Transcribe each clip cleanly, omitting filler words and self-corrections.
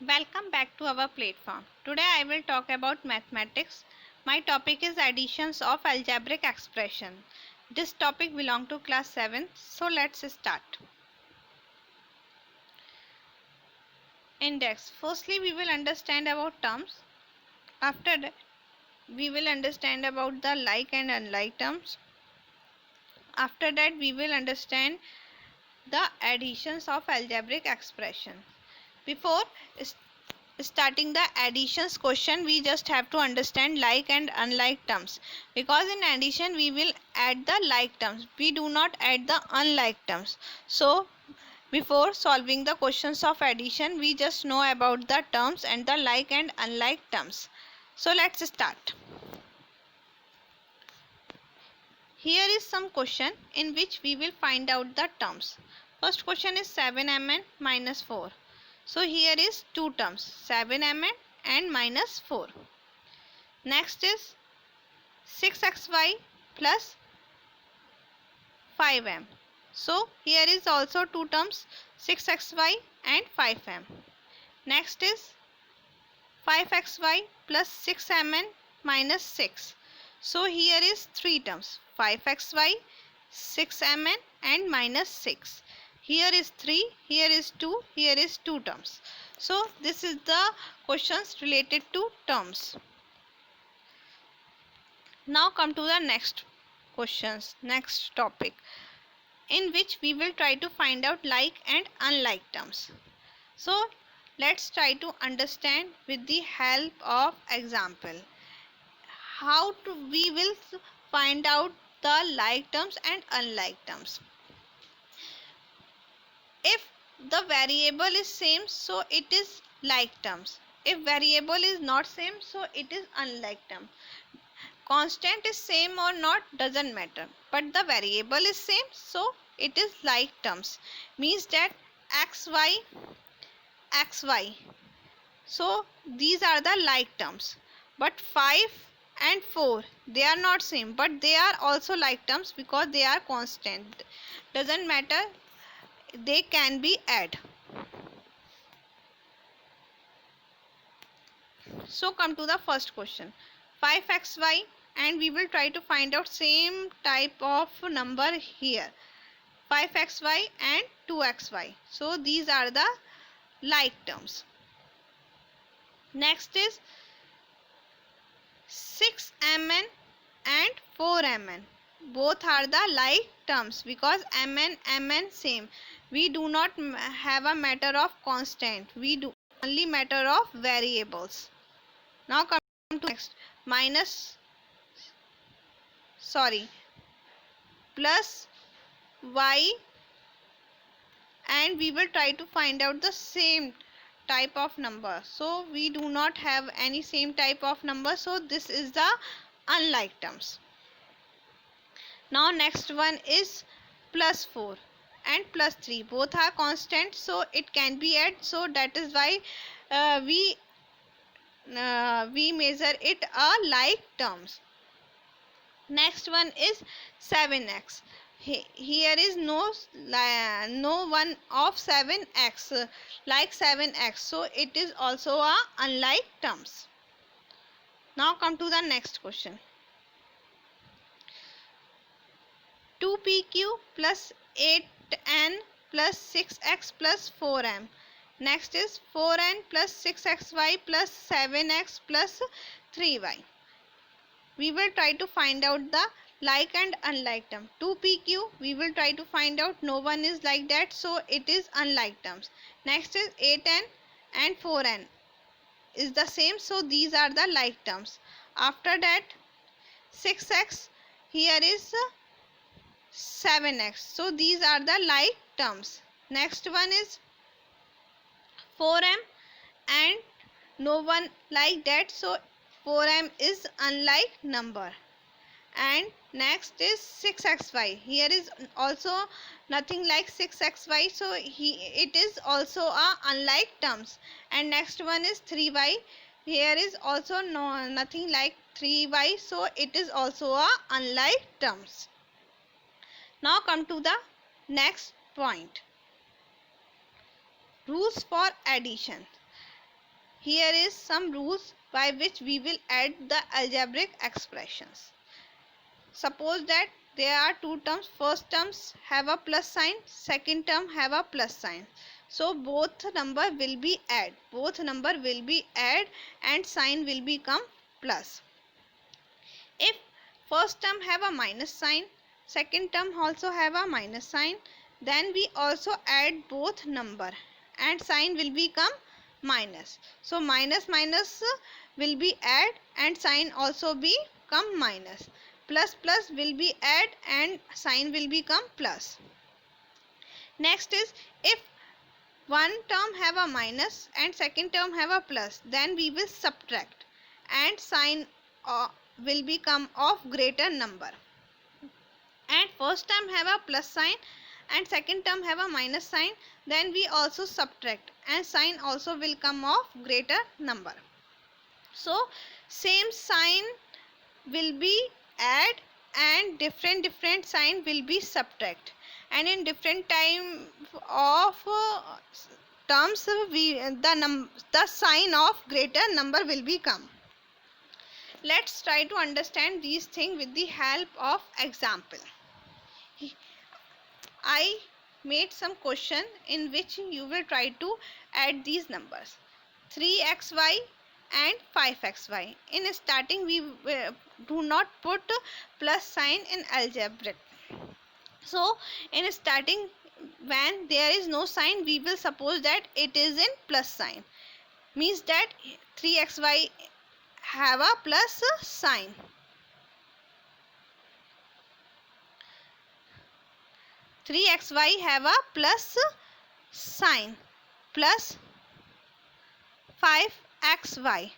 Welcome back to our platform. Today I will talk about mathematics. My topic is additions of algebraic expression. This topic belongs to class 7, so let's start. Index. Firstly, we will understand about terms. After that, we will understand about the like and unlike terms. After that, we will understand the additions of algebraic expression. Before starting the additions question, we just have to understand like and unlike terms, because in addition we will add the like terms, we do not add the unlike terms. So before solving the questions of addition, we just know about the terms and the like and unlike terms. So let's start. Here is some question in which we will find out the terms. First question is 7mn minus 4. So here is two terms, 7mn and minus 4. Next is 6xy plus 5m. So here is also two terms, 6xy and 5m. Next is 5xy plus 6mn minus 6. So here is three terms, 5xy, 6mn and minus 6. Here is 3, here is 2, here is two terms. So this is the questions related to terms. Now come to the next questions, next topic, in which we will try to find out like and unlike terms. So let's try to understand with the help of example how we will find out the like terms and unlike terms. If the variable is same, so it is like terms. If variable is not same, so it is unlike term. Constant is same or not doesn't matter, but the variable is same, so it is like terms. Means that xy, xy. So these are the like terms. But 5 and 4, they are not same, but they are also like terms because they are constant. Doesn't matter, they can be add. So come to the first question, 5xy, and we will try to find out same type of number here, 5xy and 2xy. So these are the like terms. Next is 6mn and 4mn. Both are the like terms because mn same. We do not have a matter of constant, we do only matter of variables. Now come to next, plus y, and we will try to find out the same type of number. So we do not have any same type of number, so this is the unlike terms. Now next one is plus 4 and plus 3, both are constant, so it can be added, so that is why we measure it a like terms. Next one is 7x. Here is no one of 7x like 7x, so it is also a unlike terms. Now come to the next question, 2pq plus 8n plus 6x plus 4m. Next is 4n plus 6xy plus 7x plus 3y. We will try to find out the like and unlike term. 2pq, we will try to find out no one is like that, so it is unlike terms. Next is 8n and 4n is the same, so these are the like terms. After that 6x, here is 7x, so these are the like terms. Next one is 4m and no one like that, so 4m is unlike number. And next is 6xy, here is also nothing like 6xy, so it is also a unlike terms. And next one is 3y, here is also nothing like 3y, so it is also a unlike terms. Now come to the next point, rules for addition. here is some rules by which we will add the algebraic expressions. Suppose that there are two terms. First terms have a plus sign, second term have a plus sign. So both number will be add. Both number will be add and sign will become plus. If first term have a minus sign, second term also have a minus sign, then we also add both number and sign will become minus. So minus minus will be add and sign also become minus. Plus plus will be add and sign will become plus. Next is, if one term have a minus and second term have a plus, then we will subtract and sign will become of greater number. And first term have a plus sign and second term have a minus sign, then we also subtract and sign also will come of greater number. So same sign will be add and different sign will be subtract, and in different time of terms the sign of greater number will become. Let's try to understand these things with the help of example. I made some question in which you will try to add these numbers 3xy and 5xy. In starting we do not put plus sign in algebra. So in starting, when there is no sign, we will suppose that it is in plus sign, means that 3xy have a plus sign. Three xy have a plus sign, plus 5xy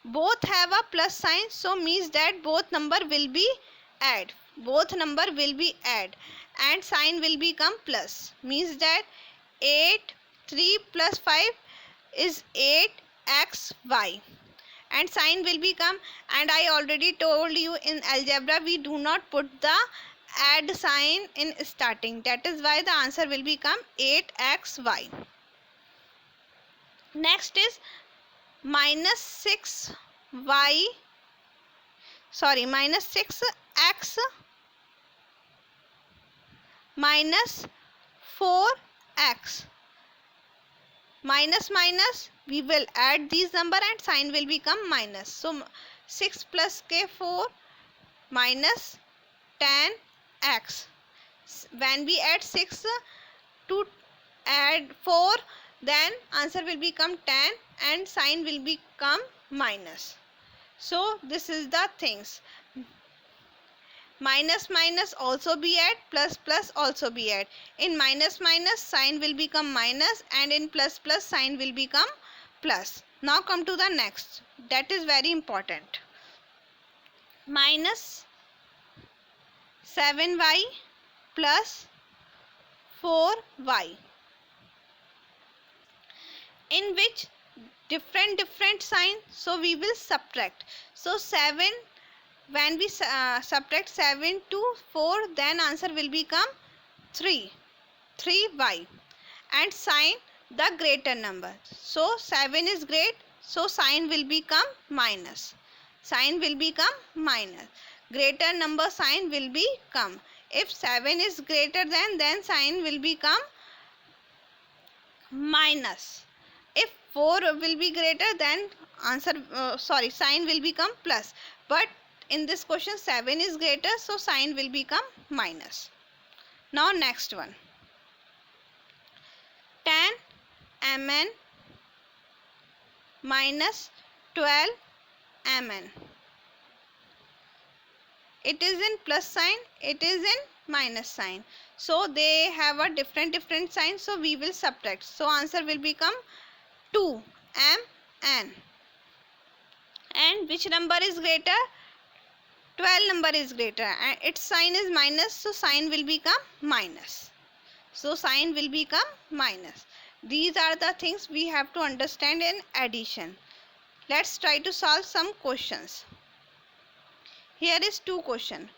both have a plus sign, so means that both number will be add. Both number will be add and sign will become plus, means that 3 plus 5 is 8xy and sign will become, and I already told you in algebra we do not put the add sign in starting, that is why the answer will become 8xy. Next is minus 6x minus 4x. Minus minus we will add these number and sign will become minus. So 6 plus k 4 minus 10x. When we add 6 to add 4, then answer will become 10 and sign will become minus. So this is the things. Minus minus also be add, plus plus also be add. In minus minus sign will become minus and in plus plus sign will become plus. Now come to the next, that is very important. Minus 7y plus 4y, in which different sign, so we will subtract. So 7, when we subtract 7 to 4, then answer will become 3y and sign the greater number. So 7 is great, so sign will become minus. Sign will become minus. Greater number sign will become. If 7 is greater than, then sign will become minus. If 4 will be greater, then sign will become plus. But in this question 7 is greater, so sign will become minus. Now next one, 10mn minus 12mn. It is in plus sign, it is in minus sign, so they have a different sign, so we will subtract. So answer will become 2mn. And which number is greater? 12 number is greater and its sign is minus, so sign will become minus. So sign will become minus. These are the things we have to understand in addition. Let's try to solve some questions. Here is two question.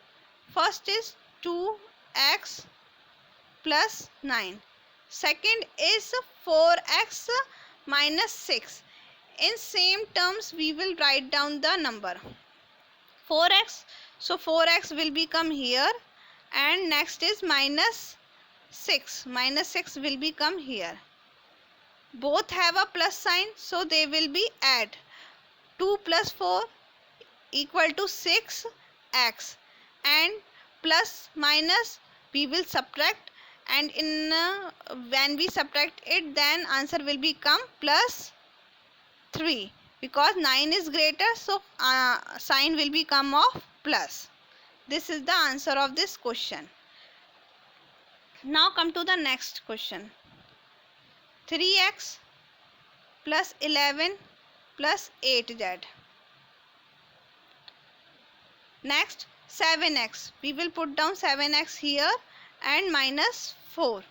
First is 2x plus 9. Second is 4x minus 6. In same terms we will write down the number 4x. So 4x will become here, and next is minus 6. Minus 6 will become here. Both have a plus sign, so they will be add. 2 plus 4 equal to 6x, and plus minus we will subtract, and in when we subtract it, then answer will become plus 3, because 9 is greater, so sign will become of plus. This is the answer of this question. Now come to the next question. 3x plus 11 plus 8z. Next 7x. We will put down 7x here, and minus 5.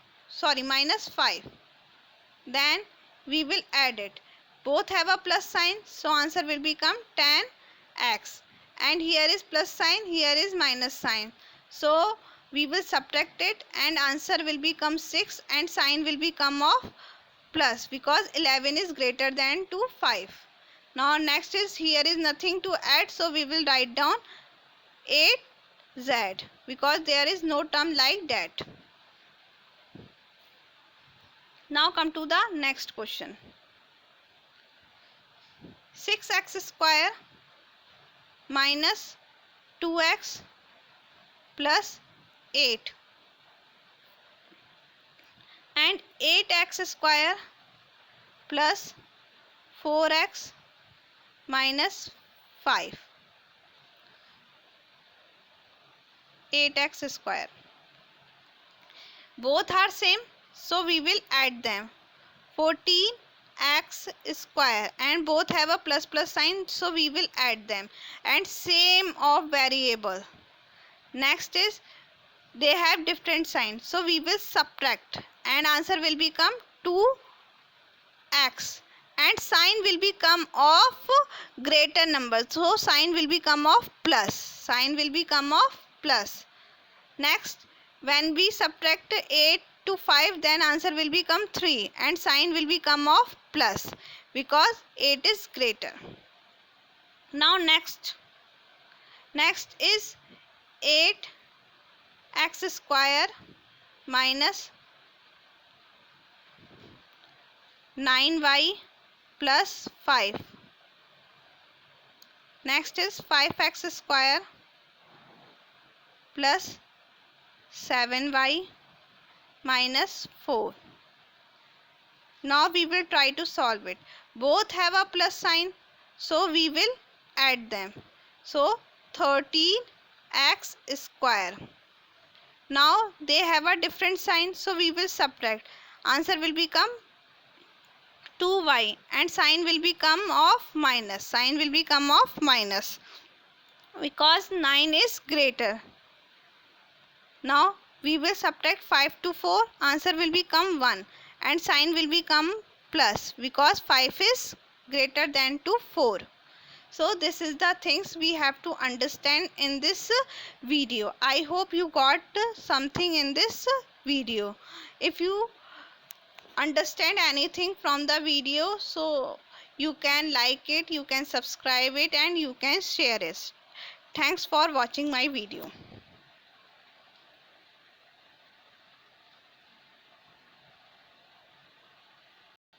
Then we will add it. Both have a plus sign, so answer will become 10x. And here is plus sign, here is minus sign. So we will subtract it, and answer will become 6, and sign will become of plus, because 11 is greater than to 5. Now next is, here is nothing to add, so we will write down 8z, because there is no term like that. Now come to the next question. 6x square minus 2x plus 8, and 8x square plus 4x minus 5. 8x square. Both are same, so we will add them. 14x square, and both have a plus sign, so we will add them. And same of variable. Next is, they have different signs, so we will subtract, and answer will become 2x, and sign will become of greater number, so sign will become of plus. Sign will become of plus. Next, when we subtract 8 to 5, then answer will become 3, and sign will become of plus, because 8 is greater. Now next is 8x square minus 9y plus 5. Next is 5x square plus 7y minus 4. Now we will try to solve it. Both have a plus sign, so we will add them. So 13x square. Now they have a different sign, so we will subtract. Answer will become 2y, and sign will become of minus. Sign will become of minus, because 9 is greater. Now we will subtract 5 to 4. Answer will become 1, and sign will become plus, because 5 is greater than to 4. So this is the things we have to understand in this video. I hope you got something in this video. If you understand anything from the video, so you can like it, you can subscribe it, and you can share it. Thanks for watching my video.